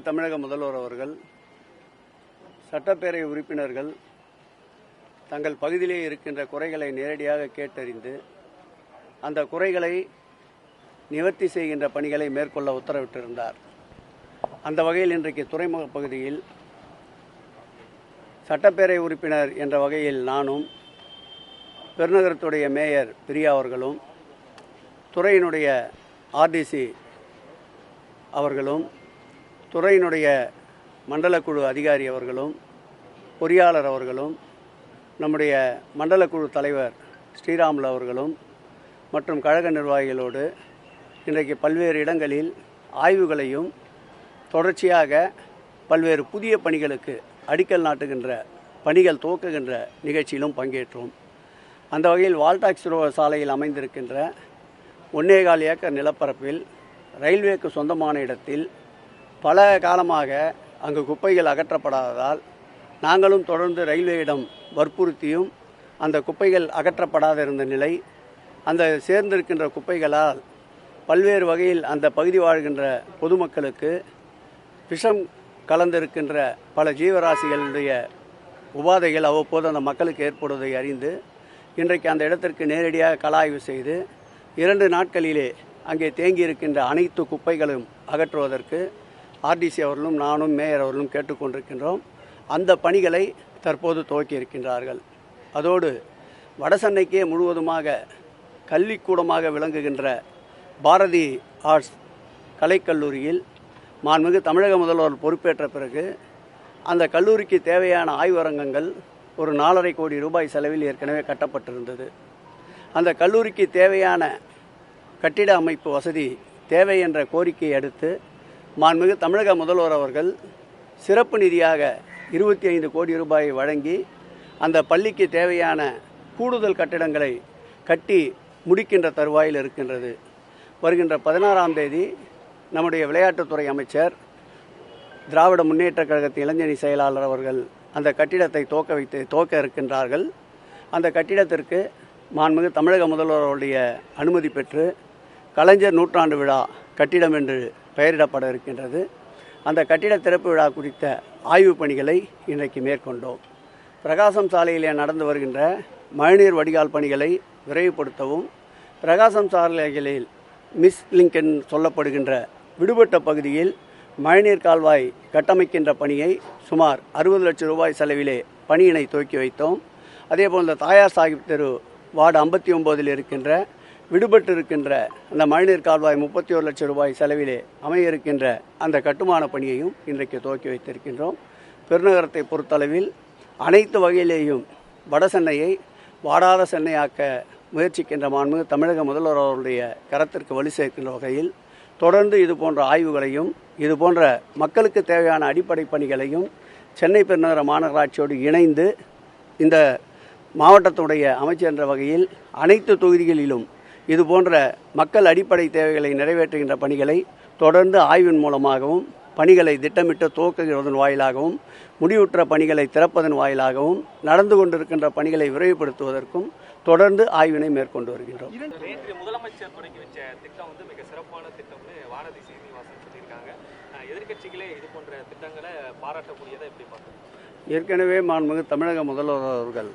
தமிழக முதல்வர் அவர்கள் சட்டப்பேரவை உறுப்பினர்கள் தங்கள் பகுதியிலே இருக்கின்ற குறைகளை நேரடியாக கேட்டறிந்து அந்த குறைகளை நிவர்த்தி செய்கின்ற பணிகளை மேற்கொள்ள உத்தரவிட்டிருந்தார். அந்த வகையில் இன்றைக்கு துறைமுக பகுதியில் சட்டப்பேரவை உறுப்பினர் என்ற வகையில் நானும், பெருநகரத்துடைய மேயர் பிரியா அவர்களும், துறையினுடைய ஆர்டிசி அவர்களும், துறையினுடைய மண்டல குழு அதிகாரி அவர்களும், பொறியாளர் அவர்களும், நம்முடைய மண்டல குழு தலைவர் ஸ்ரீராமுலு அவர்களும் மற்றும் கழக நிர்வாகிகளோடு இன்றைக்கு பல்வேறு இடங்களில் ஆய்வுகளையும் தொடர்ச்சியாக பல்வேறு புதிய பணிகளுக்கு அடிக்கல் நாட்டுகின்ற பணிகள் துவக்குகின்ற நிகழ்ச்சியிலும் பங்கேற்றோம். அந்த வகையில் வால்டாக்ஸ் சாலையில் அமைந்திருக்கின்ற 1.25 ஏக்கர் நிலப்பரப்பில் ரயில்வேக்கு சொந்தமான இடத்தில் பல காலமாக அங்கு குப்பைகள் அகற்றப்படாததால் நாங்களும் தொடர்ந்து ரயில்வேயிடம் வற்புறுத்தியும் அந்த குப்பைகள் அகற்றப்படாத இருந்த நிலை, அந்த சேர்ந்திருக்கின்ற குப்பைகளால் பல்வேறு வகையில் அந்த பகுதி வாழ்கின்ற பொதுமக்களுக்கு விஷம் கலந்திருக்கின்ற பல ஜீவராசிகளுடைய உபாதைகள் அவ்வப்போது அந்த மக்களுக்கு ஏற்படுவதை அறிந்து இன்றைக்கு அந்த இடத்திற்கு நேரடியாக கலாய்வு செய்து 2 நாட்களிலே அங்கே தேங்கியிருக்கின்ற அனைத்து குப்பைகளும் அகற்றுவதற்கு ஆர்டிசி அவர்களும் நானும் மேயர் அவர்களும் கேட்டுக்கொண்டிருக்கின்றோம். அந்த பணிகளை தற்போது துவக்கியிருக்கின்றார்கள். அதோடு வடசென்னைக்கே முழுவதுமாக கல்விக்கூடமாக விளங்குகின்ற பாரதி ஆர்ட்ஸ் கலைக்கல்லூரியில் மாண்புமிகு தமிழக முதல்வர் பொறுப்பேற்ற பிறகு அந்த கல்லூரிக்கு தேவையான ஆய்வரங்கங்கள் ஒரு 4.5 கோடி ரூபாய் செலவில் ஏற்கனவே கட்டப்பட்டிருந்தது. அந்த கல்லூரிக்கு தேவையான கட்டிட அமைப்பு வசதி தேவை என்ற கோரிக்கையை அடுத்து மாண்புமிகு தமிழக முதல்வர் அவர்கள் சிறப்பு நிதியாக 25 கோடி ரூபாயை வழங்கி அந்த பள்ளிக்கு தேவையான கூடுதல் கட்டிடங்களை கட்டி முடிக்கின்ற தருவாயில் இருக்கின்றது. வருகின்ற 16ஆம் தேதி நம்முடைய விளையாட்டுத்துறை அமைச்சர், திராவிட முன்னேற்றக் கழகத்தின் இளைஞணி செயலாளர் அவர்கள் அந்த கட்டிடத்தை துவக்க இருக்கின்றார்கள். அந்த கட்டிடத்திற்கு மாண்புமிகு தமிழக முதல்வருடைய அனுமதி பெற்று கலைஞர் நூற்றாண்டு விழா கட்டிடம் என்று பெயரிடப்பட இருக்கின்றது. அந்த கட்டிட திறப்பு விழா குறித்த ஆய்வுப் பணிகளை இன்றைக்கு மேற்கொண்டோம். பிரகாசம் சாலையிலே நடந்து வருகின்ற மழைநீர் வடிகால் பணிகளை விரைவுபடுத்தவும், பிரகாசம் சாலைகளில் மிஸ் லிங்கன் சொல்லப்படுகின்ற விடுபட்ட பகுதியில் மழைநீர் கால்வாய் கட்டமைக்கின்ற பணியை சுமார் 60 லட்சம் ரூபாய் செலவிலே பணியினை துவக்கி வைத்தோம். அதேபோல் இந்த தாயார் சாஹிப் தெரு வார்டு 59 இருக்கின்ற விடுபட்டு இருக்கின்ற அந்த மழைநீர் கால்வாய் 31 லட்சம் ரூபாய் செலவிலே அமைய இருக்கின்ற அந்த கட்டுமான பணியையும் இன்றைக்கு துவக்கி வைத்திருக்கின்றோம். பெருநகரத்தை பொறுத்தளவில் அனைத்து வகையிலேயும் வட சென்னையை வாடாத சென்னையாக்க முயற்சிக்கின்ற மாண்புமிகு தமிழக முதல்வர் அவருடைய கரத்திற்கு வலு சேர்க்கின்ற வகையில் தொடர்ந்து இது போன்ற ஆய்வுகளையும் இது போன்ற மக்களுக்கு தேவையான அடிப்படை பணிகளையும் சென்னை பெருநகர மாநகராட்சியோடு இணைந்து இந்த மாவட்டத்துடைய அமைச்சர் என்ற வகையில் அனைத்து தொகுதிகளிலும் இது போன்ற மக்கள் அடிப்படை தேவைகளை நிறைவேற்றுகின்ற பணிகளை தொடர்ந்து ஆய்வின் மூலமாகவும், பணிகளை திட்டமிட்டு துவக்குகிறதன் வாயிலாகவும், முடிவுற்ற பணிகளை திறப்பதன் வாயிலாகவும், நடந்து கொண்டிருக்கின்ற பணிகளை விரைவுபடுத்துவதற்கும் தொடர்ந்து ஆய்வினை மேற்கொண்டு வருகின்றோம். நேற்று முதலமைச்சர் தொடங்கி வச்ச திட்டம் மிக சிறப்பான திட்டம்னு வானதி சீனிவாசன் சொல்லியிருக்காங்க. எதிர்க்கட்சிகளே இது போன்ற திட்டங்களை பாராட்டக்கூடியதை எப்படி பார்க்குறீங்க? ஏற்கனவே மாண்புமிகு தமிழக முதல்வர் அவர்கள்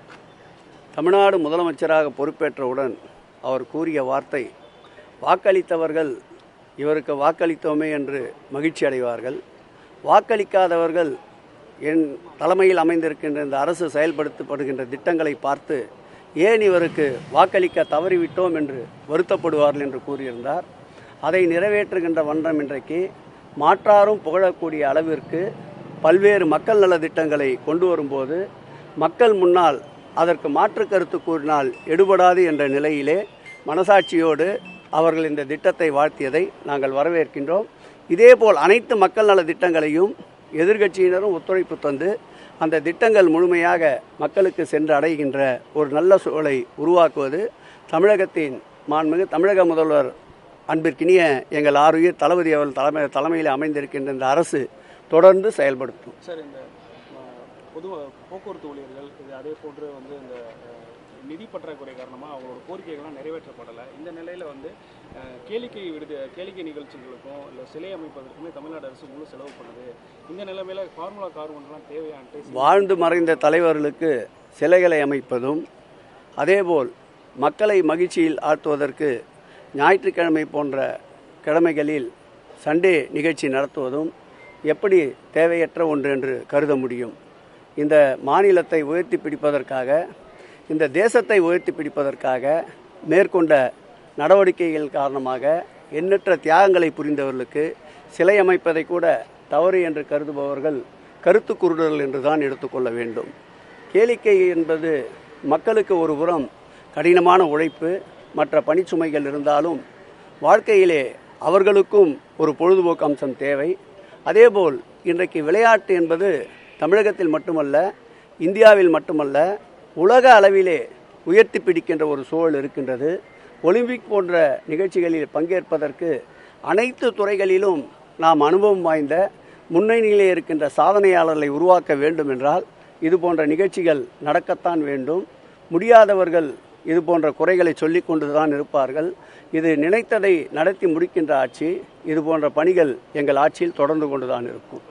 தமிழ்நாடு முதலமைச்சராக பொறுப்பேற்றவுடன் அவர் கூறிய வார்த்தை, வாக்களித்தவர்கள் இவருக்கு வாக்களித்தோமே என்று மகிழ்ச்சி அடைவார்கள், வாக்களிக்காதவர்கள் என் தலைமையில் அமைந்திருக்கின்ற இந்த அரசு செயல்படுத்தப்படுகின்ற திட்டங்களை பார்த்து ஏன் இவருக்கு வாக்களிக்க தவறிவிட்டோம் என்று வருத்தப்படுவார்கள் என்று கூறியிருந்தார். அதை நிறைவேற்றுகின்ற வண்ணம் இன்றைக்கு மாற்றாரும் புகழக்கூடிய அளவிற்கு பல்வேறு மக்கள் நல திட்டங்களை கொண்டு வரும்போது மக்கள் முன்னால் அதற்கு மாற்று கருத்து கூறினால் எடுபடாது என்ற நிலையிலே மனசாட்சியோடு அவர்கள் இந்த திட்டத்தை வாழ்த்தியதை நாங்கள் வரவேற்கின்றோம். இதேபோல் அனைத்து மக்கள் நல திட்டங்களையும் எதிர்க்கட்சியினரும் ஒத்துழைப்பு தந்து அந்த திட்டங்கள் முழுமையாக மக்களுக்கு சென்று அடைகின்ற ஒரு நல்ல சூழலை உருவாக்குவது தமிழகத்தின் மாண்புமிகு தமிழக முதல்வர் அன்பிற்கினிய எங்கள் ஆருயிர் தளபதி அவர்கள் தலைமையில் அமைந்திருக்கின்ற இந்த அரசு தொடர்ந்து செயல்படுத்தும். சார், இந்த பொது போக்குவரத்து ஊழியர்கள் இது அதே போன்று இந்த நிதி பற்றாக்குறை காரணமாக அவங்களோட கோரிக்கைகள்லாம் நிறைவேற்றப்படலை. இந்த நிலையில் வந்து கேளிக்கை நிகழ்ச்சிகளுக்கும் இல்லை சிலை அமைப்பதற்குமே தமிழ்நாடு அரசு முழு செலவு பண்ணுது. இந்த நிலைமையில ஃபார்முலா கார் ஒன்றுலாம் தேவையான்ட்டு வாழ்ந்து மறைந்த தலைவர்களுக்கு சிலைகளை அமைப்பதும், அதேபோல் மக்களை மகிழ்ச்சியில் ஆழ்த்துவதற்கு ஞாயிற்றுக்கிழமை போன்ற கிழமைகளில் சண்டே நிகழ்ச்சி நடத்துவதும் எப்படி தேவையற்ற ஒன்று என்று கருத முடியும்? இந்த மாநிலத்தை உயர்த்தி பிடிப்பதற்காக, இந்த தேசத்தை உயர்த்தி பிடிப்பதற்காக மேற்கொண்ட நடவடிக்கைகள் காரணமாக எண்ணற்ற தியாகங்களை புரிந்தவர்களுக்கு சிலை அமைப்பதை கூட தவறு என்று கருதுபவர்கள் கருத்து குருடர்கள் என்று தான் எடுத்துக்கொள்ள வேண்டும். கேளிக்கை என்பது மக்களுக்கு ஒரு புறம் கடினமான உழைப்பு, மற்ற பணிச்சுமைகள் இருந்தாலும் வாழ்க்கையிலே அவர்களுக்கும் ஒரு பொழுதுபோக்கு அம்சம் தேவை. அதேபோல் இன்றைக்கு விளையாட்டு என்பது தமிழகத்தில் மட்டுமல்ல, இந்தியாவில் மட்டுமல்ல, உலக அளவிலே உயர்த்தி பிடிக்கின்ற ஒரு சூழல் இருக்கின்றது. ஒலிம்பிக் போன்ற நிகழ்ச்சிகளில் பங்கேற்பதற்கு அனைத்து துறைகளிலும் நாம் அனுபவம் வாய்ந்த முன்னணியிலே இருக்கின்ற சாதனையாளர்களை உருவாக்க வேண்டும் என்றால் இது போன்ற நிகழ்ச்சிகள் நடக்கத்தான் வேண்டும். முடியாதவர்கள் இது போன்ற குறைகளை சொல்லிக் கொண்டுதான் இருப்பார்கள். இது நினைத்ததை நடத்தி முடிக்கின்ற ஆட்சி. இது போன்ற பணிகள் எங்கள் ஆட்சியில் தொடர்ந்து கொண்டுதான் இருக்கும்.